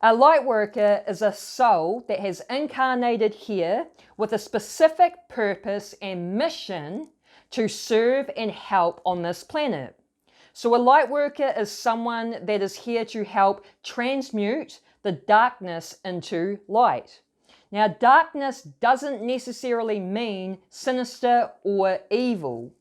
A light worker is a soul that has incarnated here with a specific purpose and mission to serve and help on this planet. So a light worker is someone that is here to help transmute the darkness into light. Now, darkness doesn't necessarily mean sinister or evil.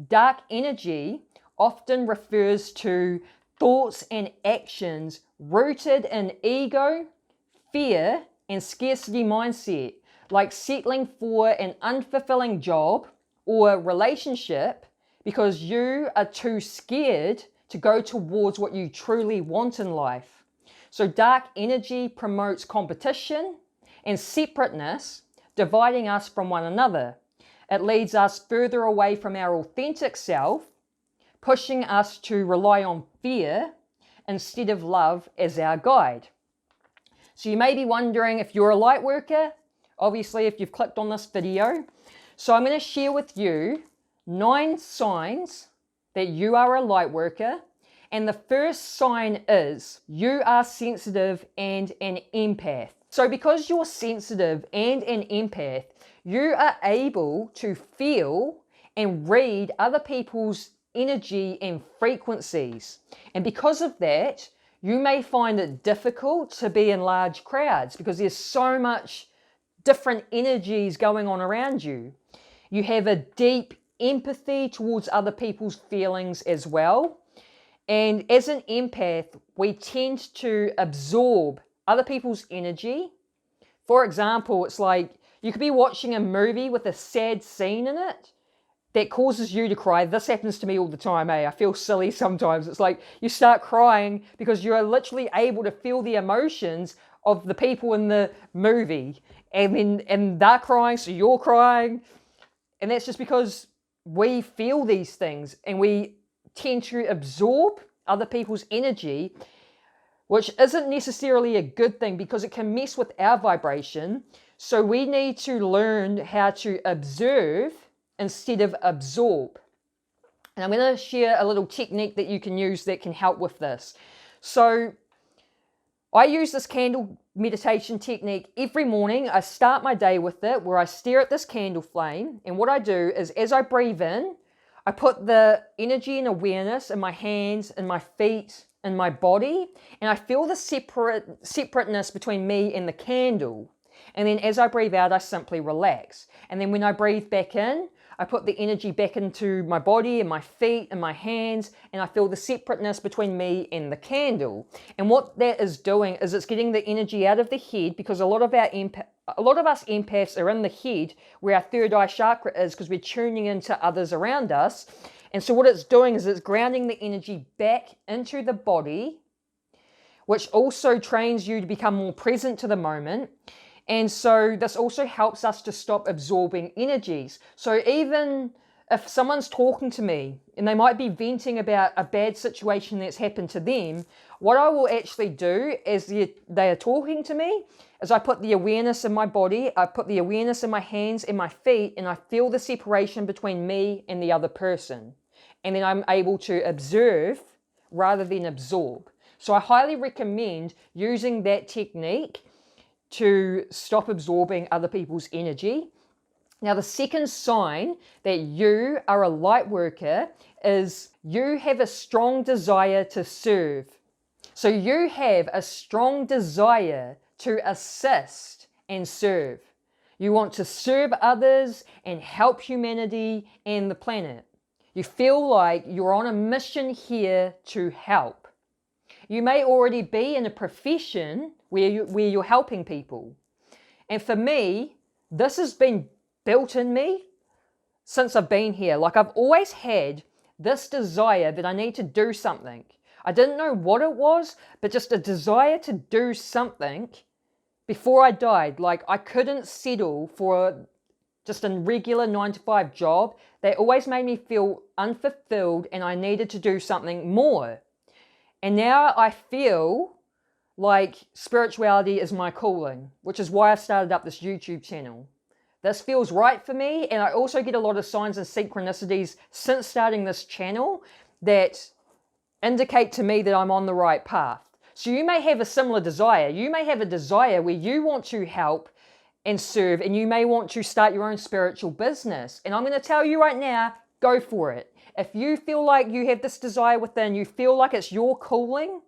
Dark energy often refers to thoughts and actions rooted in ego, fear, and scarcity mindset, like settling for an unfulfilling job or relationship because you are too scared to go towards what you truly want in life. So dark energy promotes competition and separateness, dividing us from one another. It leads us further away from our authentic self, pushing us to rely on fear instead of love as our guide. So you may be wondering if you're a light worker, obviously if you've clicked on this video. So I'm going to share with you 9 signs that you are a light worker. And the first sign is you are sensitive and an empath. So because you're sensitive and an empath, you are able to feel and read other people's energy and frequencies. And because of that, you may find it difficult to be in large crowds because there's so much different energies going on around you. You have a deep empathy towards other people's feelings as well. And as an empath, we tend to absorb other people's energy. For example, it's like you could be watching a movie with a sad scene in it that causes you to cry. This happens to me all the time, I feel silly sometimes. It's like you start crying because you're literally able to feel the emotions of the people in the movie. And they're crying, so you're crying. And that's just because we feel these things and we tend to absorb other people's energy, which isn't necessarily a good thing because it can mess with our vibration. So we need to learn how to observe instead of absorb. And I'm going to share a little technique that you can use that can help with this. So I use this candle meditation technique every morning. I start my day with it where I stare at this candle flame. And what I do is as I breathe in, I put the energy and awareness in my hands, in my feet, in my body. And I feel the separateness between me and the candle. And then as I breathe out, I simply relax. And then when I breathe back in, I put the energy back into my body and my feet and my hands, and I feel the separateness between me and the candle. And what that is doing is it's getting the energy out of the head, because a lot of us empaths are in the head where our third eye chakra is, because we're tuning into others around us. And so what it's doing is it's grounding the energy back into the body, which also trains you to become more present to the moment. And so this also helps us to stop absorbing energies. So even if someone's talking to me and they might be venting about a bad situation that's happened to them, what I will actually do as they are talking to me is I put the awareness in my body, I put the awareness in my hands and my feet, and I feel the separation between me and the other person. And then I'm able to observe rather than absorb. So I highly recommend using that technique to stop absorbing other people's energy. Now, the second sign that you are a light worker is you have a strong desire to serve. So you have a strong desire to assist and serve. You want to serve others and help humanity and the planet. You feel like you're on a mission here to help. You may already be in a profession where you're helping people. And for me, this has been built in me since I've been here. Like I've always had this desire that I need to do something. I didn't know what it was, but just a desire to do something before I died. Like I couldn't settle for just a regular 9-to-5 job. They always made me feel unfulfilled and I needed to do something more. And now I feel like spirituality is my calling, which is why I've started up this YouTube channel. This feels right for me, and I also get a lot of signs and synchronicities since starting this channel that indicate to me that I'm on the right path. So you may have a similar desire. You may have a desire where you want to help and serve, and you may want to start your own spiritual business. And I'm going to tell you right now, go for it. If you feel like you have this desire within, you feel like it's your calling,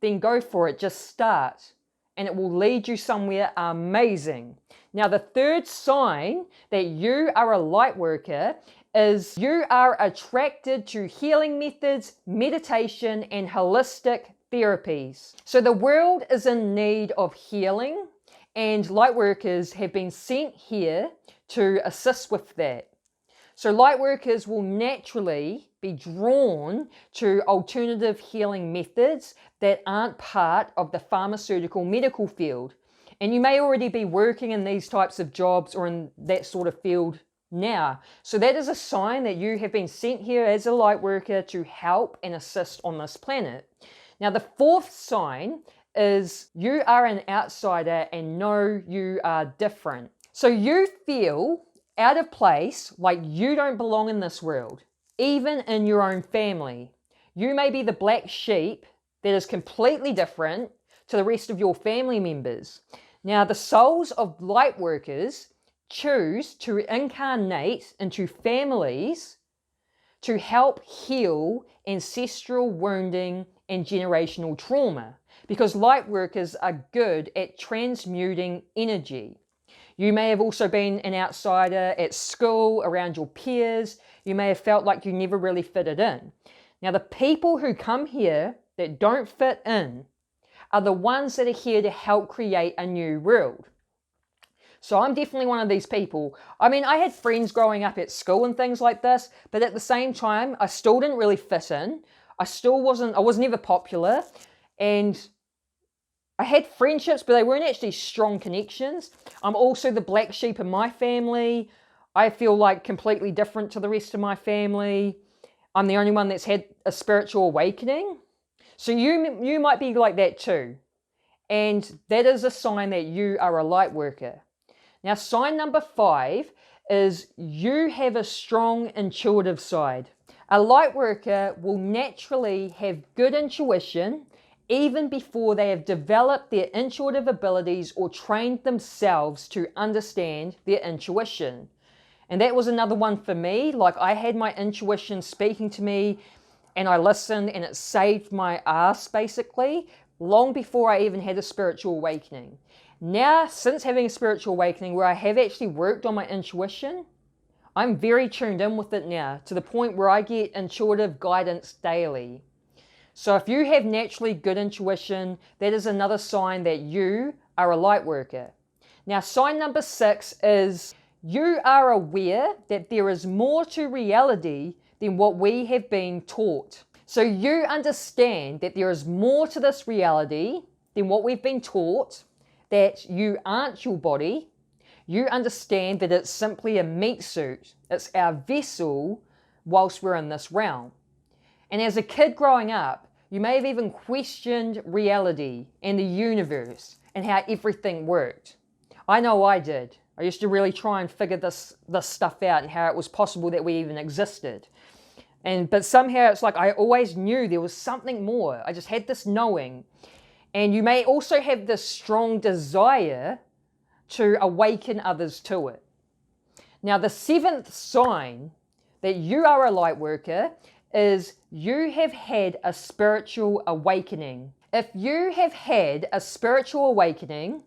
then go for it. Just start, and it will lead you somewhere amazing. Now, the third sign that you are a light worker is you are attracted to healing methods, meditation, and holistic therapies. So the world is in need of healing, and light workers have been sent here to assist with that. So light workers will naturally be drawn to alternative healing methods that aren't part of the pharmaceutical medical field. And you may already be working in these types of jobs or in that sort of field now. So that is a sign that you have been sent here as a light worker to help and assist on this planet. Now, the fourth sign is you are an outsider and know you are different. So you feel out of place, like you don't belong in this world, even in your own family. You may be the black sheep that is completely different to the rest of your family members. Now, the souls of light workers choose to incarnate into families to help heal ancestral wounding and generational trauma, because light workers are good at transmuting energy. You may have also been an outsider at school, around your peers. You may have felt like you never really fitted in. Now, the people who come here that don't fit in are the ones that are here to help create a new world. So I'm definitely one of these people. I mean, I had friends growing up at school and things like this, but at the same time, I still didn't really fit in. I was never popular, and I had friendships, but they weren't actually strong connections. I'm also the black sheep in my family. I feel like completely different to the rest of my family. I'm the only one that's had a spiritual awakening. So you might be like that too. And that is a sign that you are a light worker. Now, sign number 5 is you have a strong intuitive side. A light worker will naturally have good intuition even before they have developed their intuitive abilities or trained themselves to understand their intuition. And that was another one for me. Like, I had my intuition speaking to me, and I listened, and it saved my ass basically, long before I even had a spiritual awakening. Now, since having a spiritual awakening where I have actually worked on my intuition, I'm very tuned in with it now, to the point where I get intuitive guidance daily. So if you have naturally good intuition, that is another sign that you are a light worker. Now, sign number 6 is you are aware that there is more to reality than what we have been taught. So you understand that there is more to this reality than what we've been taught, that you aren't your body. You understand that it's simply a meat suit. It's our vessel whilst we're in this realm. And as a kid growing up, you may have even questioned reality and the universe and how everything worked. I know I did. I used to really try and figure this stuff out and how it was possible that we even existed. But somehow it's like I always knew there was something more. I just had this knowing. And you may also have this strong desire to awaken others to it. Now, the 7th sign that you are a light worker is you have had a spiritual awakening. If you have had a spiritual awakening,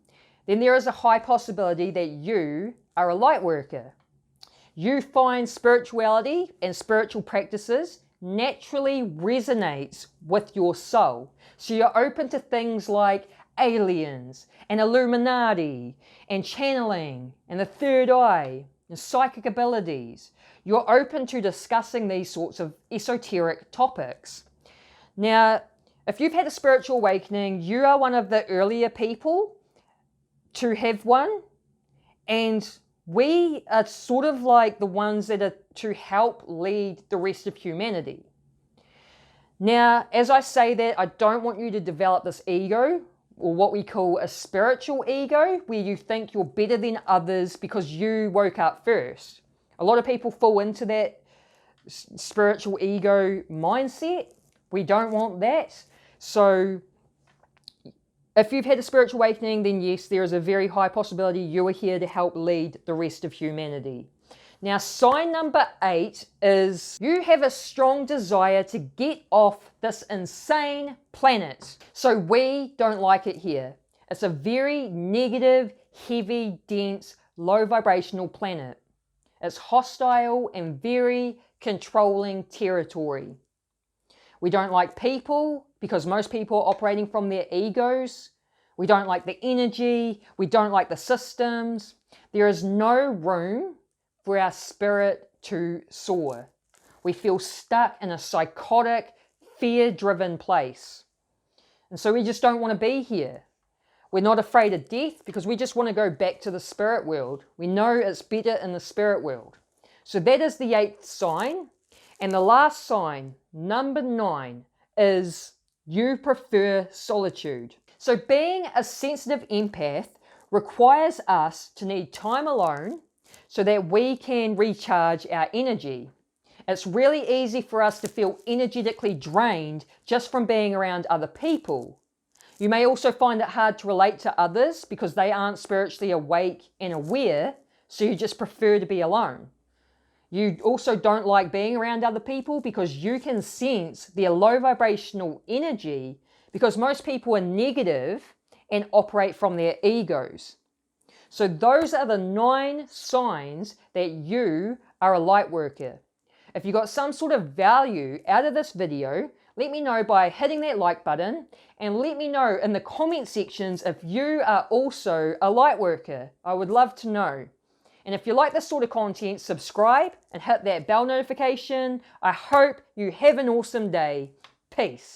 then there is a high possibility that you are a light worker. You find spirituality and spiritual practices naturally resonates with your soul. So you're open to things like aliens and Illuminati and channeling and the third eye and psychic abilities. You're open to discussing these sorts of esoteric topics. Now, if you've had a spiritual awakening, you are one of the earlier people to have one, and we are sort of like the ones that are to help lead the rest of humanity. Now, as I say that, I don't want you to develop this ego, or what we call a spiritual ego, where you think you're better than others because you woke up first. A lot of people fall into that spiritual ego mindset. We don't want that. So If you've had a spiritual awakening, then yes, there is a very high possibility you are here to help lead the rest of humanity. Now, sign number 8 is you have a strong desire to get off this insane planet. So we don't like it here. It's a very negative, heavy, dense, low vibrational planet. It's hostile and very controlling territory. We don't like people because most people are operating from their egos. We don't like the energy. We don't like the systems. There is no room for our spirit to soar. We feel stuck in a psychotic, fear-driven place. And so we just don't want to be here. We're not afraid of death because we just want to go back to the spirit world. We know it's better in the spirit world. So that is the 8th sign. And the last sign, number 9, is you prefer solitude. So being a sensitive empath requires us to need time alone so that we can recharge our energy. It's really easy for us to feel energetically drained just from being around other people. You may also find it hard to relate to others because they aren't spiritually awake and aware, so you just prefer to be alone. You also don't like being around other people because you can sense their low vibrational energy because most people are negative and operate from their egos. So those are the 9 signs that you are a light worker. If you got some sort of value out of this video, let me know by hitting that like button and let me know in the comment sections if you are also a light worker. I would love to know. And if you like this sort of content, subscribe and hit that bell notification. I hope you have an awesome day. Peace.